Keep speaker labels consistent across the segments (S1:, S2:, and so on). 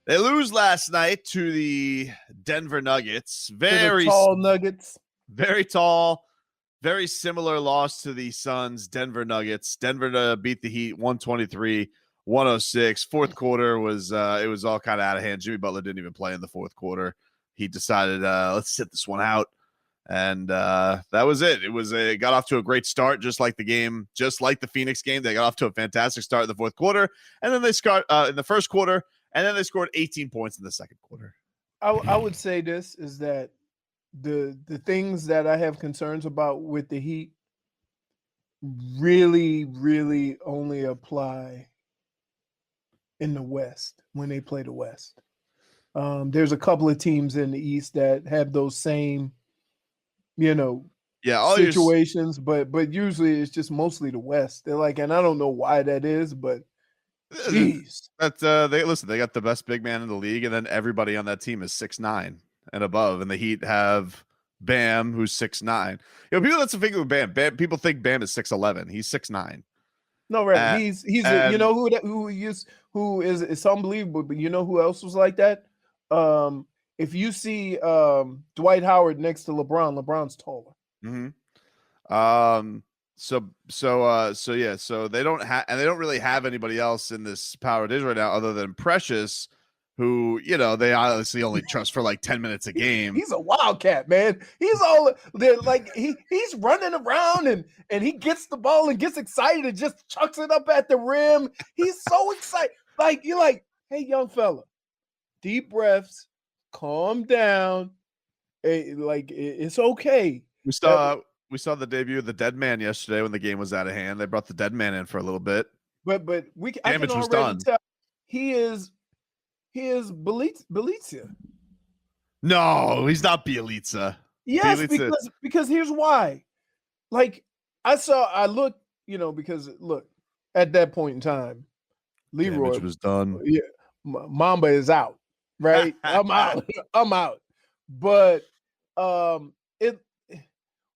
S1: They lose last night to the Denver Nuggets. Very
S2: tall Nuggets.
S1: Very tall. Very similar loss to the Suns, Denver Nuggets. Denver beat the Heat 123-106. Fourth quarter was it was all kind of out of hand. Jimmy Butler didn't even play in the fourth quarter. He decided, let's sit this one out. And that was it. It got off to a great start, just like the Phoenix game. They got off to a fantastic start in the fourth quarter. And then they scored in the first quarter, and then they scored 18 points in the second quarter.
S2: I would say this is that the things that I have concerns about with the Heat really, really only apply in the West when they play the West. There's a couple of teams in the East that have those same, situations, but usually it's just mostly the West. They're like, and I don't know why that is, but jeez.
S1: They got the best big man in the league, and then everybody on that team is 6'9" and above, and the Heat have Bam, who's 6'9". People that's the thing with Bam. People think Bam is 6'11". He's 6'9".
S2: No, right. He's who is unbelievable. But you know who else was like that? If you see Dwight Howard next to LeBron, LeBron's taller.
S1: Mm-hmm. So they don't have, and they don't really have anybody else in this power dish right now other than Precious, who, they obviously only trust for like 10 minutes a game.
S2: He's a wildcat, man. He's all they're like he's running around and he gets the ball and gets excited and just chucks it up at the rim. He's so excited. Like, you're like, hey, young fella, deep breaths, calm down. It's okay.
S1: We saw the debut of the Dead Man yesterday when the game was out of hand. They brought the Dead Man in for a little bit.
S2: But
S1: damage was done.
S2: Tell he is Bielitsa.
S1: No, he's not Bielitsa.
S2: Yes, because here's why. Like I looked, because look, at that point in time, Leroy
S1: damage was done.
S2: Yeah, Mamba is out. Right? I'm out. But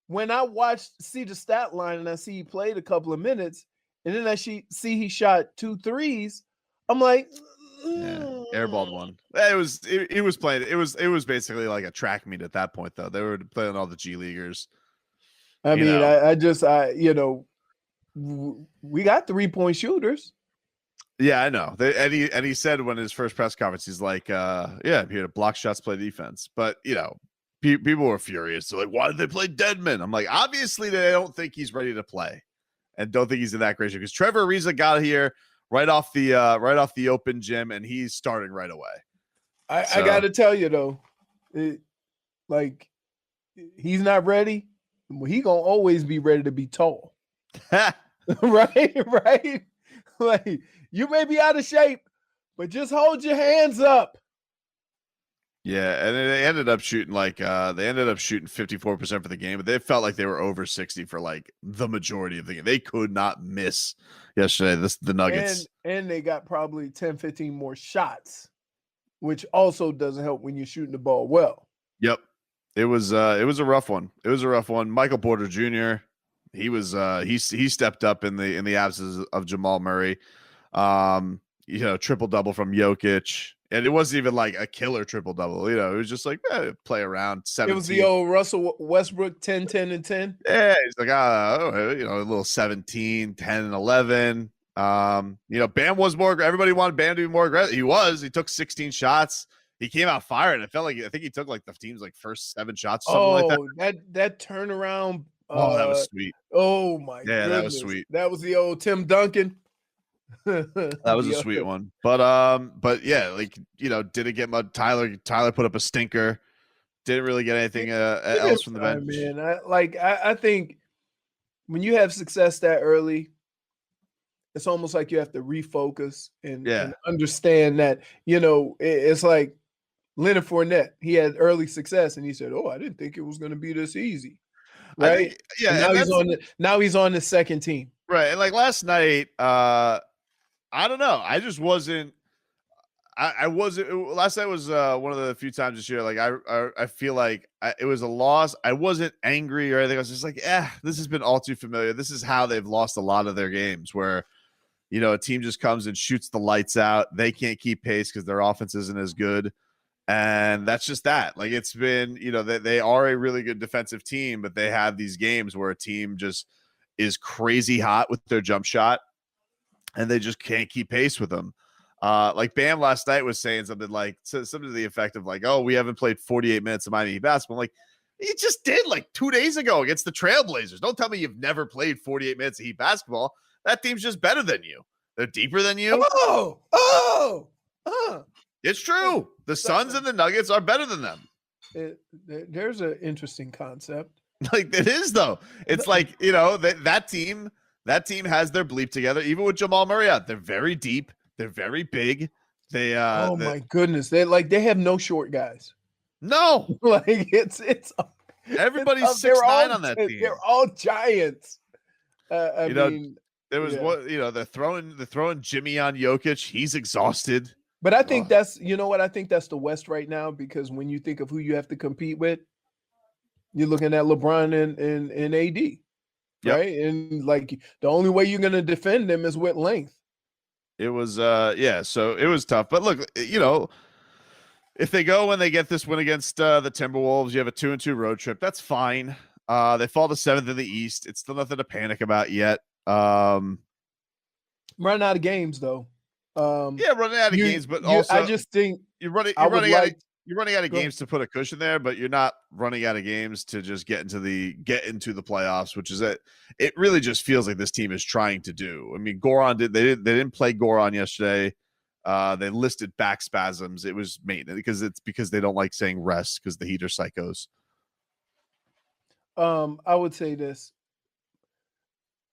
S2: when I see the stat line and I see he played a couple of minutes, and then I see he shot 2 threes, I'm like,
S1: airballed one. He was playing. It was basically like a track meet at that point, though. They were playing all the G Leaguers.
S2: I mean, we got 3-point shooters.
S1: Yeah, I know. And he said when his first press conference, he's like, I'm here to block shots, play defense. But, people were furious. They're like, why did they play Deadman? I'm like, obviously they don't think he's ready to play and don't think he's in that great shape, because Trevor Ariza got here right off the open gym, and he's starting right away.
S2: I got to tell you, though, he's not ready. He going to always be ready to be tall. Right? Like, you may be out of shape, but just hold your hands up.
S1: Yeah, and they ended up shooting 54% for the game, but they felt like they were over 60 for like the majority of the game. They could not miss yesterday. The Nuggets.
S2: And they got probably 10, 15 more shots, which also doesn't help when you're shooting the ball well.
S1: Yep. It was a rough one. Michael Porter Jr., he stepped up in the absence of Jamal Murray. Triple double from Jokic. And it wasn't even like a killer triple double. It was just like play around 17.
S2: It was the old Russell Westbrook 10, 10, and 10.
S1: Yeah, he's like, a little 17, 10, and 11. Bam was more. Everybody wanted Bam to be more aggressive. He took 16 shots. He came out firing. I think he took like the team's like first 7 shots. Something like that.
S2: That turnaround.
S1: That was sweet.
S2: Oh my goodness.
S1: That was sweet.
S2: That was the old Tim Duncan.
S1: That was a sweet one. But yeah, didn't get much. Tyler put up a stinker. Didn't really get anything else from the bench.
S2: Man, I think when you have success that early, it's almost like you have to refocus and understand that, it's like Leonard Fournette. He had early success and he said, I didn't think it was going to be this easy. Right? Now he's on the second team.
S1: Right. And like last night, I don't know. I just wasn't. I wasn't. Last night was one of the few times this year. Like I feel like it was a loss. I wasn't angry or anything. I was just like, this has been all too familiar. This is how they've lost a lot of their games. Where, a team just comes and shoots the lights out. They can't keep pace because their offense isn't as good. And that's just that. Like, it's been, they are a really good defensive team, but they have these games where a team just is crazy hot with their jump shot and they just can't keep pace with them. Like Bam last night was saying something to the effect of like, oh, we haven't played 48 minutes of Miami basketball. I'm like, you just did like 2 days ago against the Trailblazers. Don't tell me you've never played 48 minutes of Heat basketball. That team's just better than you. They're deeper than you. It's true. The Suns and the Nuggets are better than them.
S2: There's an interesting concept.
S1: Like, it is, though. It's like, that team has their bleep together, even with Jamal Murray out. They're very deep. They're very big. They
S2: my goodness. They have no short guys.
S1: No.
S2: Like, it's
S1: everybody's 6'9" on that team.
S2: They're all giants. I mean,
S1: there was what, they're throwing Jimmy on Jokic. He's exhausted.
S2: But I think that's, I think that's the West right now, because when you think of who you have to compete with, you're looking at LeBron and AD, right? Yep. And like, the only way you're going to defend them is with length.
S1: It was, so it was tough. But look, if they go and they get this win against the Timberwolves, you have a 2-2 road trip. That's fine. They fall to 7th in the East. It's still nothing to panic about yet.
S2: Running out of games, though.
S1: Running out of games, but also
S2: I just think
S1: you're running out of games to put a cushion there, but you're not running out of games to just get into the playoffs, which is it really just feels like this team is trying to do. I mean, they didn't play Goran yesterday. They listed back spasms. It was maintenance because they don't like saying rest because the Heat are psychos.
S2: I would say this.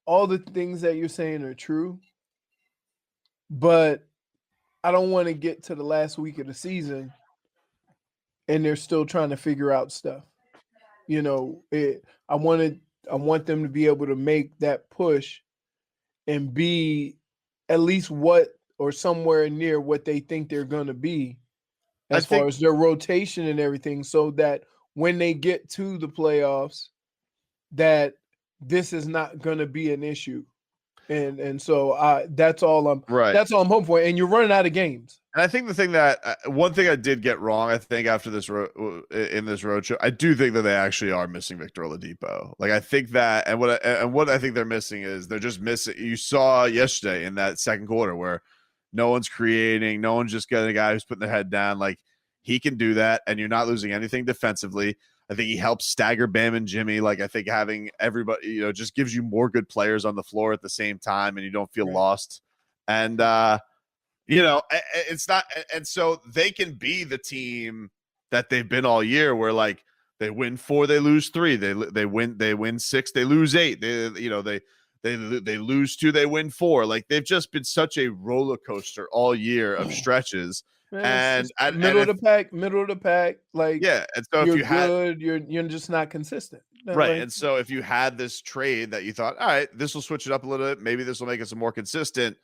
S2: All the things that you're saying are true, but I don't want to get to the last week of the season and they're still trying to figure out stuff. I want them to be able to make that push and be at least what or somewhere near what they think they're going to be as far as their rotation and everything, so that when they get to the playoffs, that this is not going to be an issue. And so that's all I'm hoping for. And you're running out of games.
S1: And I think the thing that one thing I did get wrong, I think after this in this road show, I do think that they actually are missing Victor Oladipo. Like, I think that, and what I think they're missing is they're just missing. You saw yesterday in that second quarter where no one's creating, no one's just getting a guy who's putting their head down. Like, he can do that, and you're not losing anything defensively. I think he helps stagger Bam and Jimmy. Like, I think having everybody, just gives you more good players on the floor at the same time, and you don't feel lost. And it's not, and so they can be the team that they've been all year, where like they win 4, they lose 3, they win 6, they lose 8, they lose 2, they win 4. Like, they've just been such a roller coaster all year of stretches.
S2: Man, and middle of the pack. Like,
S1: and so
S2: you're good, you're just not consistent.
S1: Right. And so if you had this trade that you thought, all right, this will switch it up a little bit, maybe this will make us more consistent,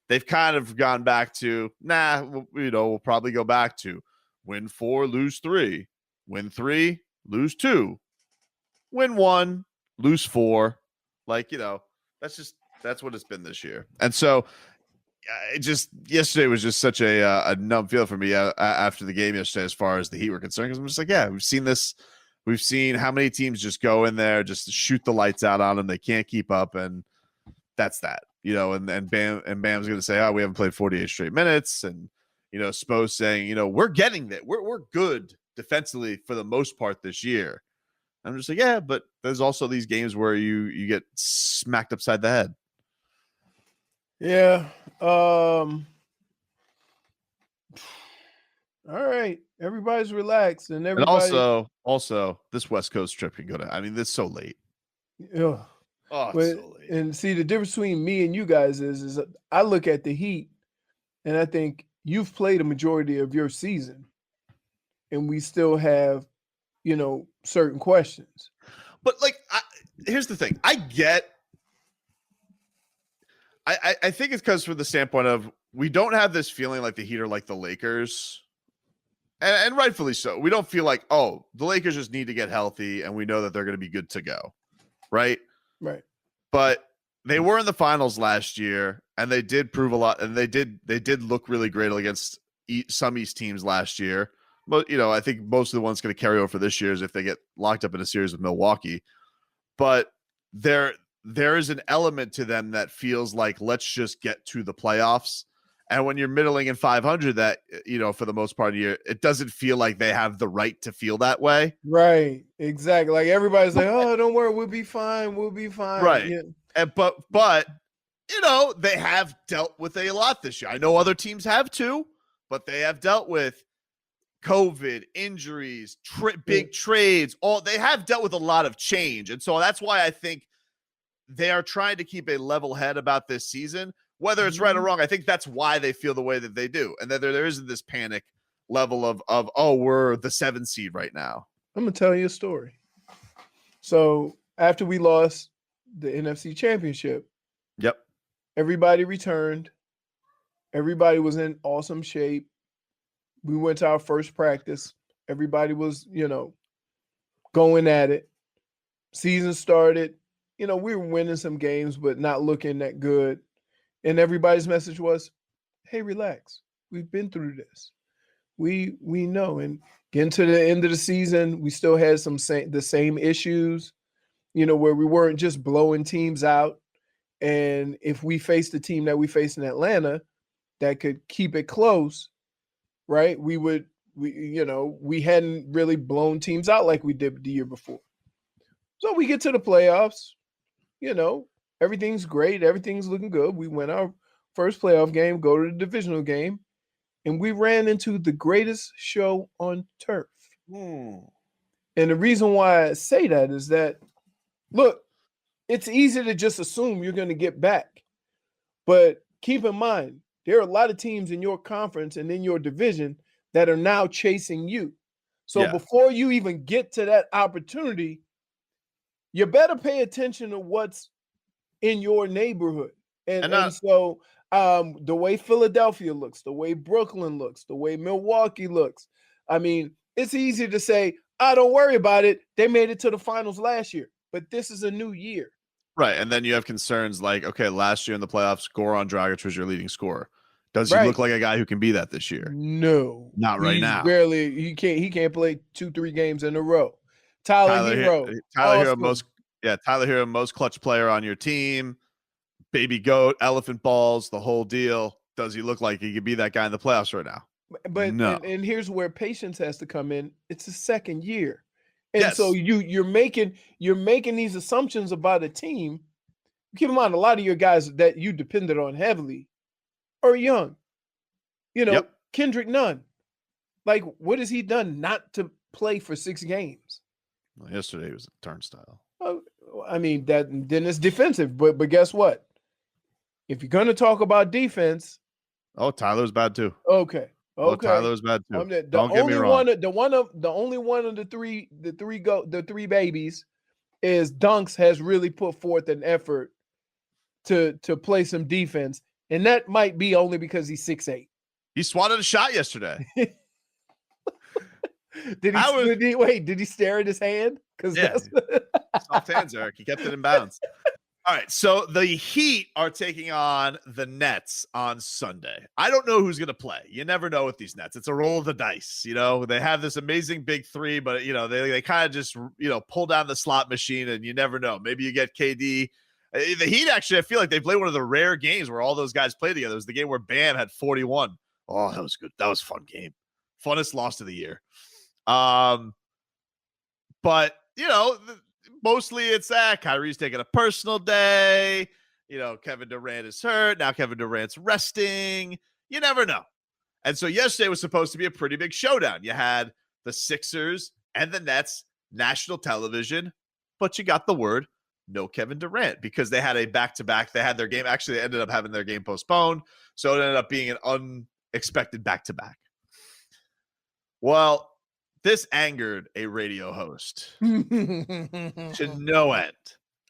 S1: they've kind of gone back to, we'll probably go back to win 4, lose 3, win 3, lose 2, win 1, lose 4. Like, that's what it's been this year. And so yesterday was just such a numb feel for me after the game yesterday, as far as the Heat were concerned, because I'm just like, we've seen this. We've seen how many teams just go in there, just shoot the lights out on them. They can't keep up, and that's that. And Bam's going to say, oh, we haven't played 48 straight minutes, and Spo saying, we're getting that. We're good defensively for the most part this year. I'm just like, but there's also these games where you get smacked upside the head.
S2: Yeah. All right. Everybody's relaxed, and
S1: also this West Coast trip can go to. I mean, this is so late.
S2: Yeah.
S1: Oh, it's so late.
S2: And see, the difference between me and you guys is I look at the Heat, and I think you've played a majority of your season, and we still have, certain questions.
S1: But like, here's the thing. I think it's because from the standpoint of, we don't have this feeling like the Heat are like the Lakers, and rightfully so. We don't feel like, oh, the Lakers just need to get healthy, and we know that they're going to be good to go, right?
S2: Right.
S1: But they were in the finals last year, and they did prove a lot, and they did look really great against some East teams last year. But I think most of the ones going to carry over for this year is if they get locked up in a series with Milwaukee. But there is an element to them that feels like, let's just get to the playoffs. And when you're middling in 500, that, for the most part of the year, it doesn't feel like they have the right to feel that way.
S2: Right. Exactly. Like everybody's like, oh, don't worry. We'll be fine. We'll be fine.
S1: Right.
S2: Yeah.
S1: And, but they have dealt with a lot this year. I know other teams have too, but they have dealt with COVID, injuries, big trades. They have dealt with a lot of change. And so that's why I think they are trying to keep a level head about this season. Whether it's right or wrong, I think that's why they feel the way that they do. And that there isn't this panic level of oh, we're the 7 seed right now.
S2: I'm going to tell you a story. So after we lost the NFC Championship,
S1: yep,
S2: everybody returned. Everybody was in awesome shape. We went to our first practice. Everybody was, going at it. Season started. We were winning some games, but not looking that good. And everybody's message was, hey, relax. We've been through this. We know. And getting to the end of the season, we still had the same issues, where we weren't just blowing teams out. And if we faced the team that we faced in Atlanta that could keep it close, right, we hadn't really blown teams out like we did the year before. So we get to the playoffs, everything's great. Everything's looking good. We win our first playoff game, go to the divisional game, and we ran into the greatest show on turf. And the reason why I say that is that, look, it's easy to just assume you're going to get back. But keep in mind, there are a lot of teams in your conference and in your division that are now chasing you. So before you even get to that opportunity, you better pay attention to what's in your neighborhood. And so the way Philadelphia looks, the way Brooklyn looks, the way Milwaukee looks, I mean, it's easy to say, don't worry about it. They made it to the finals last year, but this is a new year.
S1: Right. And then you have concerns like, okay, last year in the playoffs, Goran Dragic was your leading scorer. Does he look like a guy who can be that this year?
S2: No.
S1: Not right now.
S2: He can't play 2-3 games in a row. Tyler Hero,
S1: most clutch player on your team, baby goat, elephant balls, the whole deal. Does he look like he could be that guy in the playoffs right now?
S2: But
S1: no.
S2: And here's where patience has to come in. It's the second year. And so you're making these assumptions about a team. Keep in mind, a lot of your guys that you depended on heavily are young. Kendrick Nunn. Like, what has he done not to play for 6 games?
S1: Well, yesterday was a turnstile.
S2: I mean, then it's defensive. But guess what? If you're going to talk about defense.
S1: Oh, Tyler's bad too.
S2: Okay.
S1: Oh, Tyler's bad too.
S2: Don't get me wrong. The only one of the three babies is Dunks has really put forth an effort to play some defense, and that might be only because he's 6'8".
S1: He swatted a shot yesterday.
S2: Did he stare at his hand? Because that's
S1: soft hands, Eric. He kept it in bounds. All right, so the Heat are taking on the Nets on Sunday. I don't know who's going to play. You never know with these Nets. It's a roll of the dice. They have this amazing big three, but they kind of just pull down the slot machine, and you never know. Maybe you get KD. The Heat actually, I feel like they played one of the rare games where all those guys play together. It was the game where Bam had 41. Oh, that was good. That was a fun game. Funnest loss of the year. But mostly it's that Kyrie's taking a personal day. Kevin Durant is hurt. Now Kevin Durant's resting. You never know. And so yesterday was supposed to be a pretty big showdown. You had the Sixers and the Nets, national television, but you got the word, no Kevin Durant, because they had a back-to-back. They had their game. Actually, they ended up having their game postponed. So it ended up being an unexpected back-to-back. Well, this angered a radio host to no end.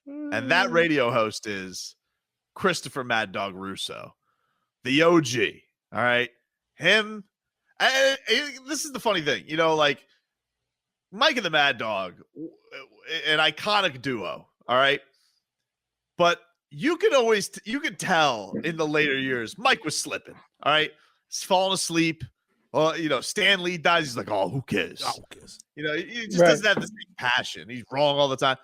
S1: And that radio host is Christopher Mad Dog Russo, the OG. All right. Him. This is the funny thing. Like Mike and the Mad Dog, an iconic duo. All right. But you could tell in the later years, Mike was slipping. All right. He's falling asleep. Stan Lee dies. He's like, oh, who cares?
S3: Oh, who cares?
S1: He just doesn't have the same passion. He's wrong all the time.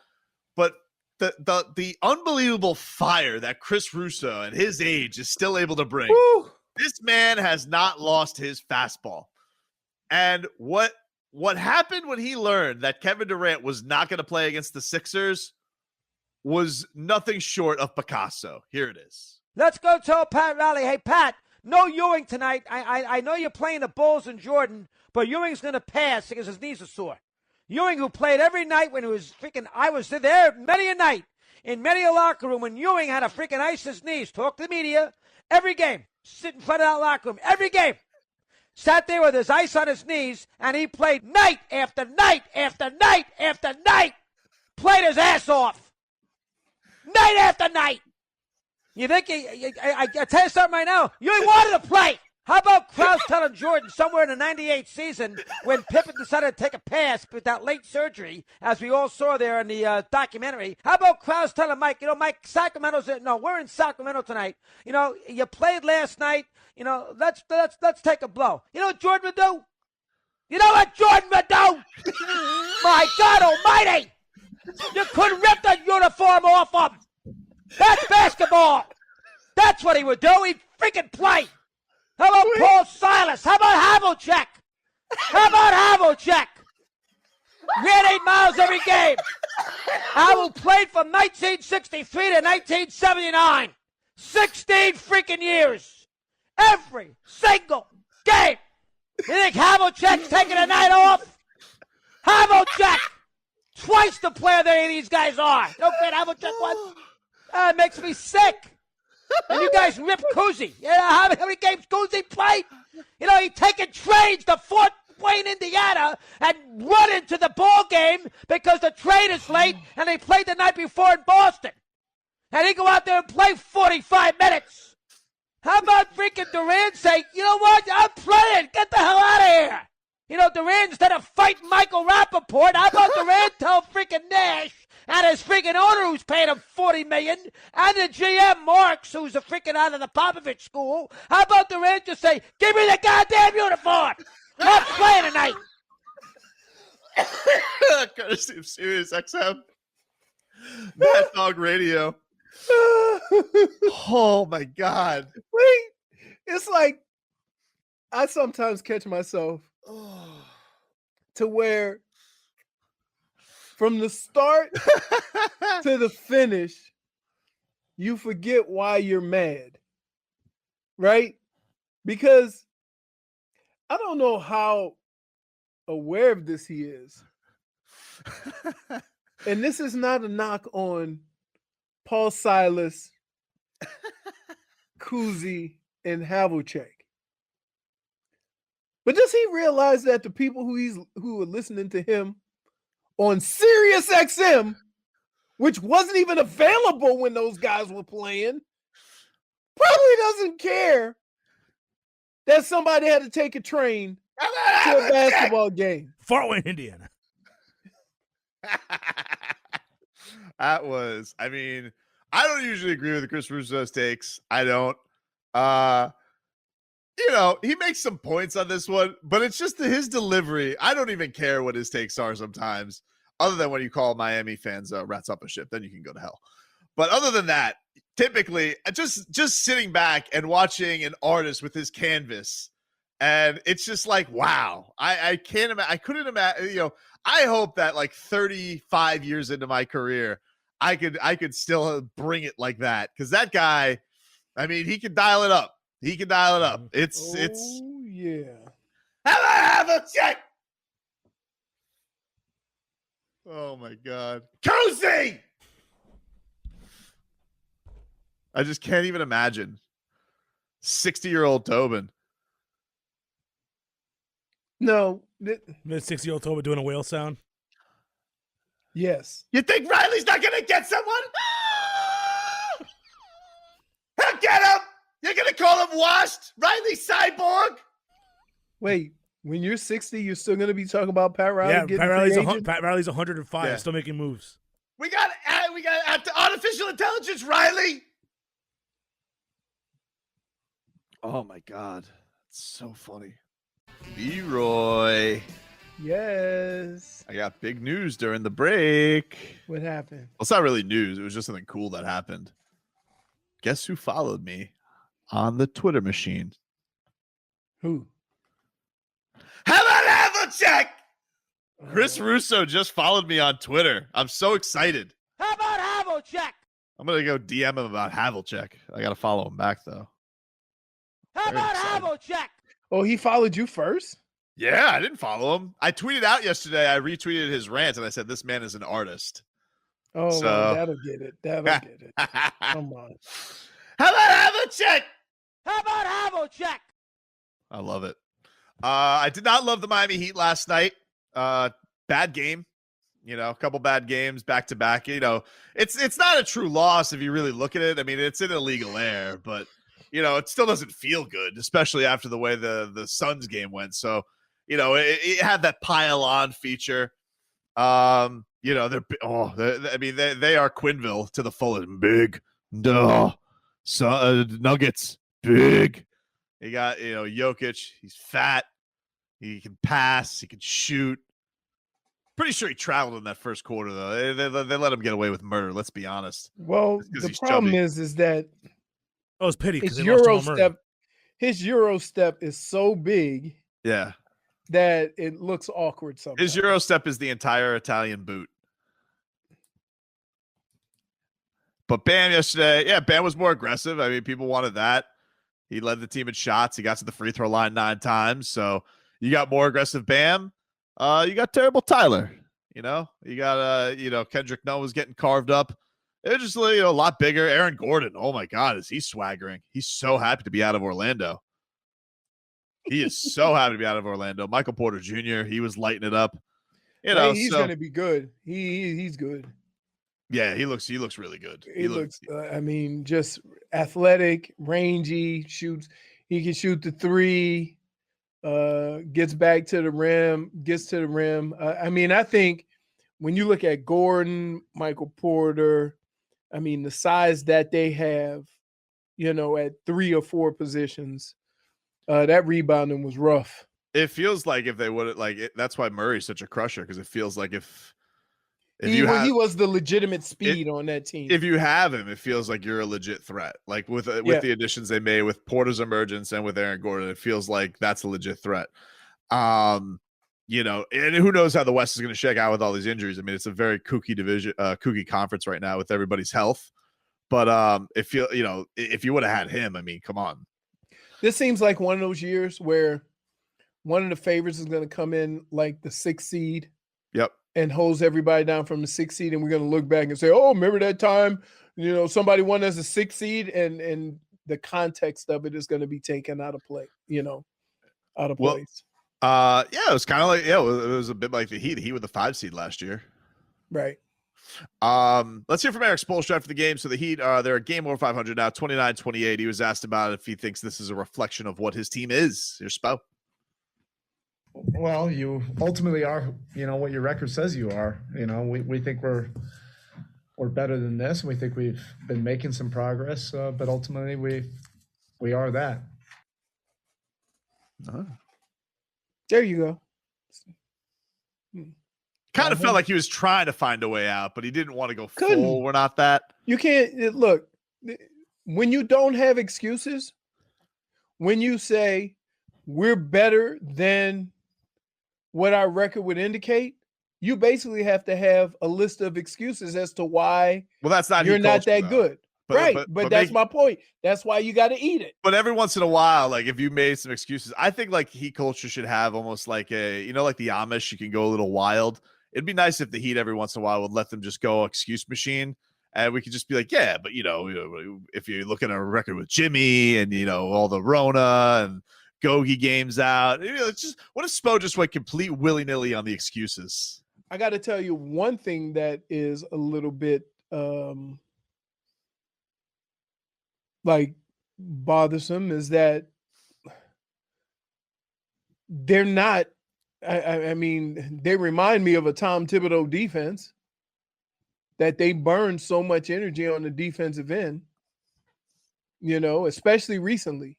S1: But the unbelievable fire that Chris Russo at his age is still able to bring.
S2: Woo!
S1: This man has not lost his fastball. And what happened when he learned that Kevin Durant was not going to play against the Sixers was nothing short of Picasso. Here it is.
S4: Let's go tell Pat Riley, hey, Pat, no Ewing tonight. I know you're playing the Bulls and Jordan, but Ewing's going to pass because his knees are sore. Ewing, who played every night when he was freaking, I was there many a night in many a locker room when Ewing had to freaking ice his knees, talk to the media, every game, sit in front of that locker room, every game. Sat there with his ice on his knees, and he played night after night after night after night. Played his ass off. Night after night. You think, I tell you something right now, you ain't wanted to play. How about Krause telling Jordan somewhere in the 98 season when Pippen decided to take a pass with that late surgery, as we all saw there in the documentary, how about Krause telling Mike, Mike, we're in Sacramento tonight. You played last night. Let's take a blow. You know what Jordan would do? You know what Jordan would do? My God almighty! You couldn't rip the uniform off him. That's basketball. That's what he would do. He'd freaking play. How about Paul Silas? How about Havlicek? Ran 8 miles every game. Havel played from 1963 to 1979. 16 freaking years. Every single game. You think Havlicek's taking a night off? Havlicek! Twice the player that any of these guys are. No great Havlicek was. It makes me sick. And you guys rip Cousy. How many games Cousy played? He'd taken trains to Fort Wayne, Indiana, and run into the ball game because the train is late, and they played the night before in Boston. And he'd go out there and play 45 minutes. How about freaking Durant say, you know what, I'm playing. Get the hell out of here. Durant, instead of fighting Michael Rappaport, how about Durant tell freaking Nash and his freaking owner who's paying him $40 million, and the GM Marks, who's a freaking out of the Popovich school, how about Durant just say, give me the goddamn uniform. I'm playing tonight.
S1: Courtesy of Sirius XM. Mad Dog Radio. Oh my God.
S2: Wait. It's like I sometimes catch myself to where from the start to the finish, you forget why you're mad, right? Because I don't know how aware of this he is. And this is not a knock on Paul Silas, Cousy, and Havlicek. But does he realize that the people who are listening to him on Sirius XM, which wasn't even available when those guys were playing, probably doesn't care that somebody had to take a train to a basketball game.
S3: Fort Wayne, Indiana.
S1: That was, I don't usually agree with Chris Russo's takes. I don't. He makes some points on this one, but it's just his delivery. I don't even care what his takes are sometimes, other than when you call Miami fans rats up a ship. Then you can go to hell. But other than that, typically, just sitting back and watching an artist with his canvas, and it's just like, wow. I can't imagine. I couldn't imagine. I hope that like 35 years into my career, I could still bring it like that, because that guy, he can dial it up. It's
S2: yeah.
S1: Have a check. Oh my God, Cozy! I just can't even imagine 60-year-old Tobin.
S2: No,
S3: 60-year-old Tobin doing a whale sound.
S2: Yes.
S1: You think Riley's not gonna get someone? He'll get him. You're going to call him washed? Riley Cyborg?
S2: Wait, when you're 60, you're still going to be talking about Pat Riley?
S3: Yeah, Pat Riley's 105, still making moves.
S1: We got artificial intelligence, Riley. Oh my God. It's so funny. Leroy.
S2: Yes.
S1: I got big news during the break.
S2: What happened?
S1: Well, it's not really news. It was just something cool that happened. Guess who followed me on the Twitter machine?
S2: Who?
S1: How about Havlicek? Chris Russo just followed me on Twitter. I'm so excited.
S4: How about Havlicek?
S1: I'm going to go DM him about Havlicek. I got to follow him back, though.
S4: How
S1: Very
S4: about
S1: excited.
S4: Havlicek?
S2: Oh, he followed you first?
S1: Yeah, I didn't follow him. I tweeted out yesterday. I retweeted his rant, and I said, this man is an artist.
S2: Oh,
S1: So-
S2: well, that'll get it. That'll get it. Come on.
S1: How about Havlicek?
S4: How about Havlicek?
S1: I love it. I did not love the Miami Heat last night. Bad game. You know, a couple bad games back to back. You know, it's not a true loss if you really look at it. I mean, it's an illegal error, but you know, it still doesn't feel good, especially after the way the Suns game went. So, you know, it had that pile on feature. You know, they are Quinville to the fullest. Big, Nuggets, big. You got, you know, Jokic. He's fat. He can pass. He can shoot. Pretty sure he traveled in that first quarter, though. They let him get away with murder. Let's be honest.
S2: Well, the problem is that
S3: Oh, it's pity because
S2: his
S3: they lost
S2: Euro
S3: Jamal Murray.
S2: step, his Euro step is so big
S1: Yeah.
S2: that it looks awkward sometimes.
S1: His Euro step is the entire Italian boot. But Bam yesterday, yeah, Bam was more aggressive. I mean, people wanted that. He led the team in shots. He got to the free throw line 9 times. So you got more aggressive Bam. You got terrible Tyler. You know, you got Kendrick Nunn was getting carved up. It was just a lot bigger. Aaron Gordon, oh my God, is he swaggering? He's so happy to be out of Orlando. He is so happy to be out of Orlando. Michael Porter Jr., he was lighting it up. You know,
S2: he's going to be good. He's good.
S1: Yeah, he looks really good.
S2: He looks. I mean, just athletic, rangy, shoots. He can shoot the three. Gets back to the rim. Gets to the rim. I mean, I think when you look at Gordon, Michael Porter, I mean, the size that they have, you know, at 3 or 4 positions, that rebounding was rough.
S1: It feels like if they would that's why Murray's such a crusher, because it feels like if
S2: he was the legitimate speed on that team.
S1: If you have him, it feels like you're a legit threat. Like with the additions they made with Porter's emergence and with Aaron Gordon, it feels like that's a legit threat. You know, and who knows how the West is going to shake out with all these injuries. I mean, it's a very kooky conference right now with everybody's health. But if you would have had him, I mean, come on.
S2: This seems like one of those years where one of the favorites is going to come in like the 6th seed.
S1: Yep.
S2: And holds everybody down from the 6th seed, and we're going to look back and say, "Oh, remember that time? You know, somebody won as a 6th seed," and the context of it is going to be taken out of play. You know, out of place.
S1: Yeah, it was kind of like it was a bit like the Heat. The Heat with the 5 seed last year,
S2: right?
S1: Let's hear from Eric Spoelstra for the game. So the Heat they're a game over 500 now, 29-28. He was asked about if he thinks this is a reflection of what his team is. Here's Spo.
S5: Well, you ultimately are, you know, what your record says you are. You know, we think we're better than this, and we think we've been making some progress, but ultimately we are that.
S2: There you go.
S1: Kind of felt like he was trying to find a way out, but he didn't want to go full. We're not that.
S2: You can't look when you don't have excuses. When you say we're better than what our record would indicate, you basically have to have a list of excuses as to why
S1: that's not
S2: you're not that good. But that's my point. That's why you got to eat it.
S1: But every once in a while, like if you made some excuses, I think like Heat culture should have almost like like the Amish, you can go a little wild. It'd be nice if the Heat every once in a while would let them just go excuse machine. And we could just be like, yeah, but you know, if you look at our record with Jimmy and, you know, all the Rona and Gogi games out, you know, it's just, what if Spo just went complete willy-nilly on the excuses?
S2: I got to tell you one thing that is a little bit like bothersome is that they're not, I mean, they remind me of a Tom Thibodeau defense. that they burn so much energy on the defensive end, especially recently.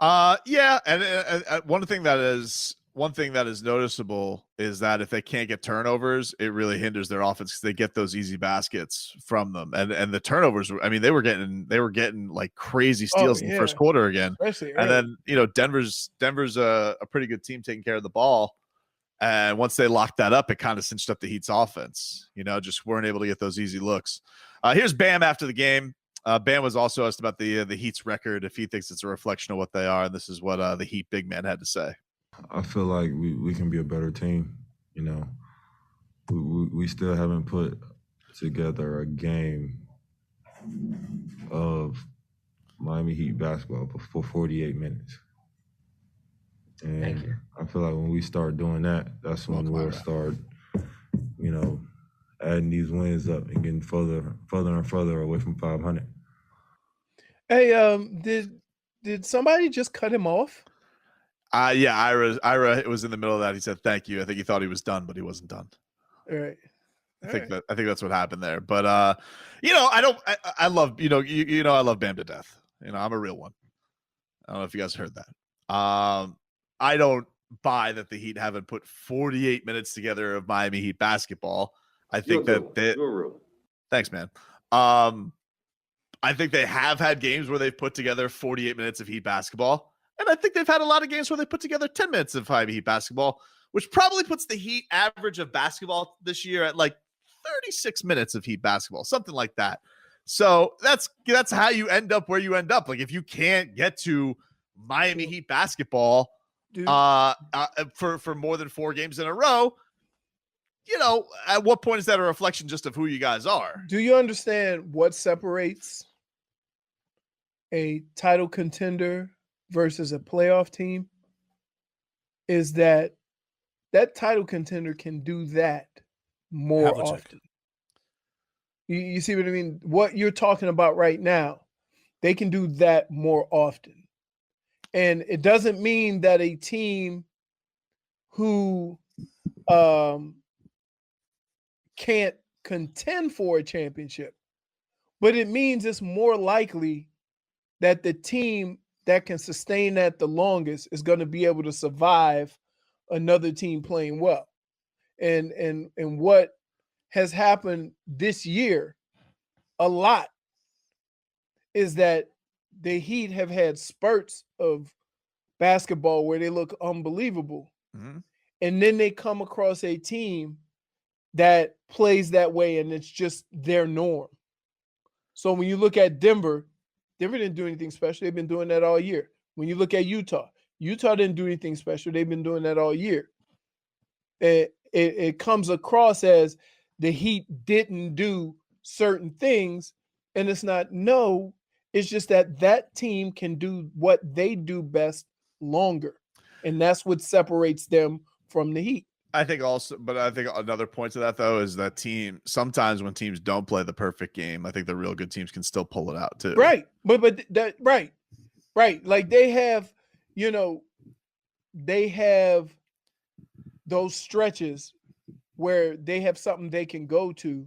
S1: Yeah, and one thing that is noticeable is that if they can't get turnovers, it really hinders their offense because they get those easy baskets from them, and the turnovers. I mean, they were getting like crazy steals in the first quarter again,
S2: especially
S1: and
S2: early.
S1: then Denver's a pretty good team taking care of the ball, and once they locked that up, it kind of cinched up the Heat's offense. Just weren't able to get those easy looks. Here's Bam after the game. Bam was also asked about the Heat's record, if he thinks it's a reflection of what they are, and this is what the Heat big man had to say.
S6: I feel like we can be a better team. We still haven't put together a game of Miami Heat basketball for 48 minutes. And I feel like when we start doing that, that's when we'll start, adding these wins up and getting further and further away from 500.
S2: Hey, did somebody just cut him off?
S1: Yeah, Ira was in the middle of that. He said thank you. I think he thought he was done, but he wasn't done.
S2: All right.
S1: I think that's what happened there. But I love I love Bam to death. I'm a real one. I don't know if you guys heard that. I don't buy that the Heat haven't put 48 minutes together of Miami Heat basketball. I think thanks, man. I think they have had games where they've put together 48 minutes of Heat basketball. And I think they've had a lot of games where they put together 10 minutes of Miami Heat basketball, which probably puts the Heat average of basketball this year at like 36 minutes of Heat basketball, something like that. So that's how you end up where you end up. Like if you can't get to Miami Heat basketball for more than 4 games in a row, at what point is that a reflection just of who you guys are?
S2: Do you understand what separates a title contender versus a playoff team? Is that title contender can do that more often. You see what I mean? What you're talking about right now, they can do that more often. And it doesn't mean that a team who can't contend for a championship, but it means it's more likely that the team that can sustain that the longest is going to be able to survive another team playing well. And what has happened this year a lot is that the Heat have had spurts of basketball where they look unbelievable.
S1: Mm-hmm.
S2: And then they come across a team that plays that way and it's just their norm. So when you look at Denver didn't do anything special. They've been doing that all year. When you look at Utah didn't do anything special. They've been doing that all year. It comes across as the Heat didn't do certain things, and it's not. No, it's just that team can do what they do best longer, and that's what separates them from the Heat.
S1: I think another point to that though is that sometimes when teams don't play the perfect game, I think the real good teams can still pull it out too.
S2: Right. But that right. Like they have those stretches where they have something they can go to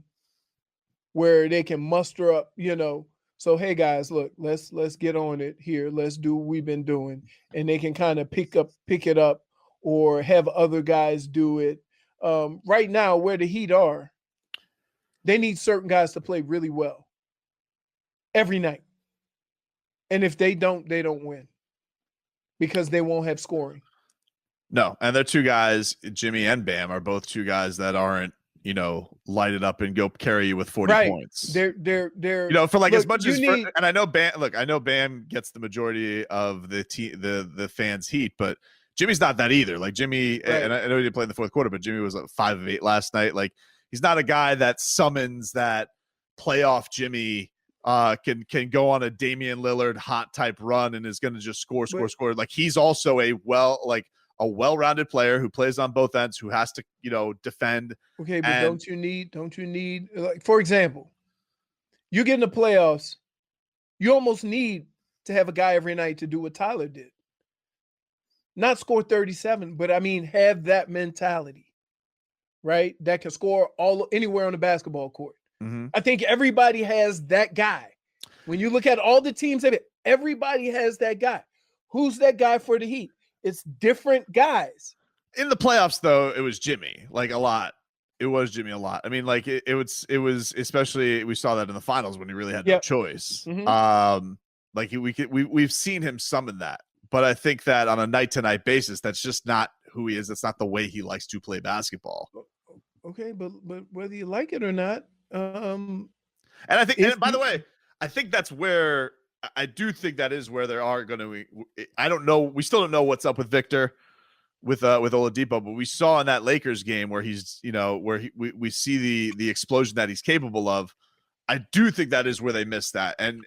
S2: where they can muster up, so hey guys, look, let's get on it here. Let's do what we've been doing. And they can kind of pick it up or have other guys do it. Right now, where the Heat are, they need certain guys to play really well every night. And if they don't win because they won't have scoring.
S1: No, and they're two guys, Jimmy and Bam, are both two guys that aren't, light it up and go carry you with 40 points.
S2: They're
S1: for like as much as and I know Bam gets the majority of the fans' heat, but Jimmy's not that either. Like Jimmy, right. And I know he didn't play in the fourth quarter, but Jimmy was 5 of 8 last night. Like he's not a guy that summons that playoff Jimmy can go on a Damian Lillard hot type run and is going to just score. Like he's also a well-rounded player who plays on both ends, who has to, defend.
S2: Okay, but don't you need, like, for example, you get in the playoffs, you almost need to have a guy every night to do what Tyler did. Not score 37, but I mean, have that mentality. right, that can score anywhere on the basketball court.
S1: Mm-hmm.
S2: I think everybody has that guy. When you look at all the teams, everybody has that guy. Who's that guy for the Heat? It's different guys.
S1: In the playoffs, though, it was Jimmy, like a lot. It was Jimmy a lot. I mean, like it was especially we saw that in the finals when he really had no choice.
S2: Mm-hmm.
S1: Like we've seen him summon that, but I think that on a night to night basis, that's just not who he is. That's not the way he likes to play basketball.
S2: Okay, but whether you like it or not,
S1: and I think, and by the way, I think that's where I do think that is where there are going to. I don't know. We still don't know what's up with Victor. With Oladipo, but we saw in that Lakers game where he's, we see the explosion that he's capable of. I do think that is where they missed that. And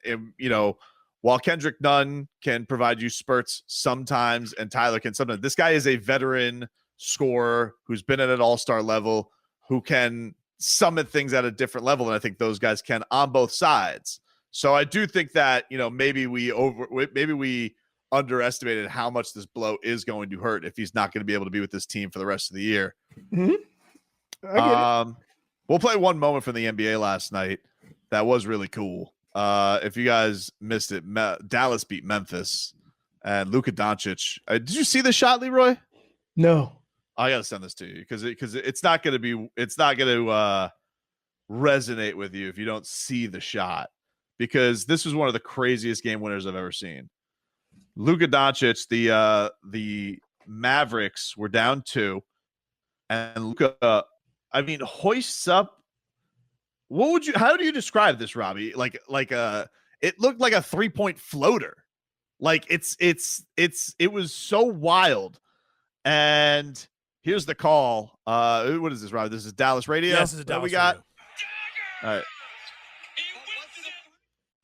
S1: while Kendrick Nunn can provide you spurts sometimes and Tyler can sometimes, this guy is a veteran scorer who's been at an all-star level, who can summit things at a different level than I think those guys can on both sides. So I do think that, maybe we underestimated how much this blow is going to hurt if he's not going to be able to be with this team for the rest of the year.
S2: Mm-hmm. I get it.
S1: We'll play one moment from the NBA last night that was really cool. If you guys missed it, Dallas beat Memphis and Luka Dončić. Did you see the shot, Leroy?
S2: No.
S1: I got to send this to you because it's not going to resonate with you if you don't see the shot, because this was one of the craziest game winners I've ever seen. Luka Dončić, the Mavericks were down 2, and Luka, hoists up. How do you describe this, Robbie? Like it looked like a 3-point floater. Like it was so wild. And here's the call. What is this, Robbie? This is Dallas Radio.
S3: Yes, this is Dallas.
S1: We got.
S3: Radio.
S1: All right.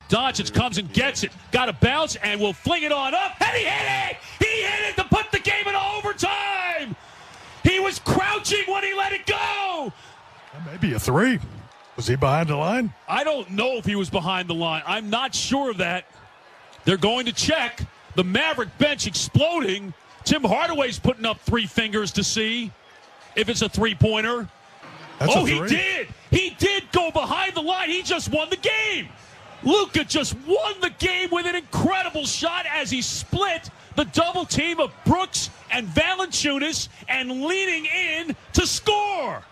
S7: Dončić comes and gets it. Got to bounce and will fling it on up. And he hit it! He hit it to put the game in overtime! He was crouching when he let it go!
S8: Maybe a 3. Was he behind the line?
S7: I don't know if he was behind the line. I'm not sure of that. They're going to check. The Maverick bench exploding. Tim Hardaway's putting up 3 fingers to see if it's a 3-pointer.
S8: That's a 3.
S7: He did! He did go behind the line. He just won the game. Luka just won the game with an incredible shot as he split the double team of Brooks and Valanciunas and leaning in to score.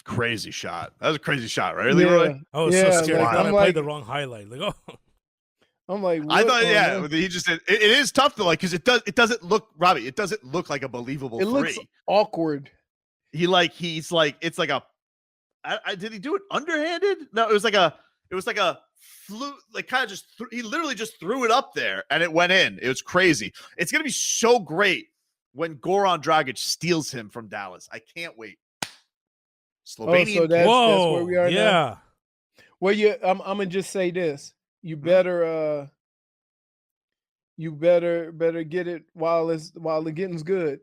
S1: Crazy shot. That was a crazy shot, right, Leroy?
S2: Yeah.
S3: I was so scared. I
S2: I'm
S3: played the wrong highlight.
S2: I'm like,
S1: I thought, he just did. It is tough to because it doesn't look, Robbie. It doesn't look like a believable.
S2: It looks awkward.
S1: He's like it's like a. Did he do it underhanded? No, it was like a fluke, like kind of just. He literally just threw it up there and it went in. It was crazy. It's gonna be so great when Goran Dragic steals him from Dallas. I can't wait. Slovenian.
S2: So that's where we are
S3: yeah.
S2: now. Well, I'm gonna just say this. You better get it while the getting's good.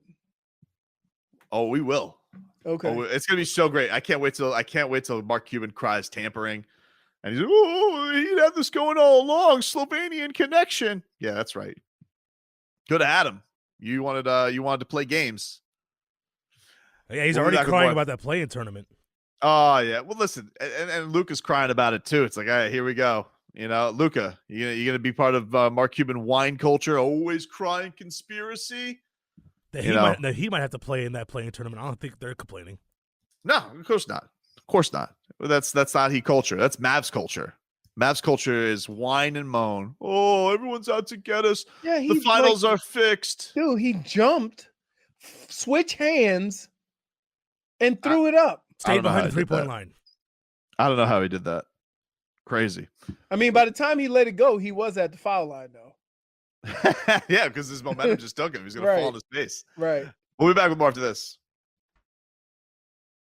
S1: Oh, we will.
S2: Okay.
S1: Oh, it's gonna be so great. I can't wait till Mark Cuban cries tampering, and he's like, "Oh, he'd have this going all along." Slovenian connection. Yeah, that's right. Good Adam. You wanted to play games.
S3: Yeah, he's already crying about that play-in tournament.
S1: Oh yeah. Well, listen, and Luka's crying about it too. It's like, all right, here we go. Luka, you gonna be part of Mark Cuban wine culture? Always crying conspiracy.
S3: He might have to play in that play-in tournament. I don't think they're complaining.
S1: No, of course not. Of course not. That's not Heat culture. That's Mavs culture. Mavs culture is whine and moan. Oh, everyone's out to get us.
S2: Yeah,
S1: the finals are fixed.
S2: Dude, he jumped, switch hands, and threw it up.
S3: Stayed behind the 3-point line.
S1: I don't know how he did that. Crazy.
S2: I mean, by the time he let it go, he was at the foul line, though.
S1: Yeah, because his momentum just took him. He's going to fall on his face.
S2: Right.
S1: We'll be back with more after this.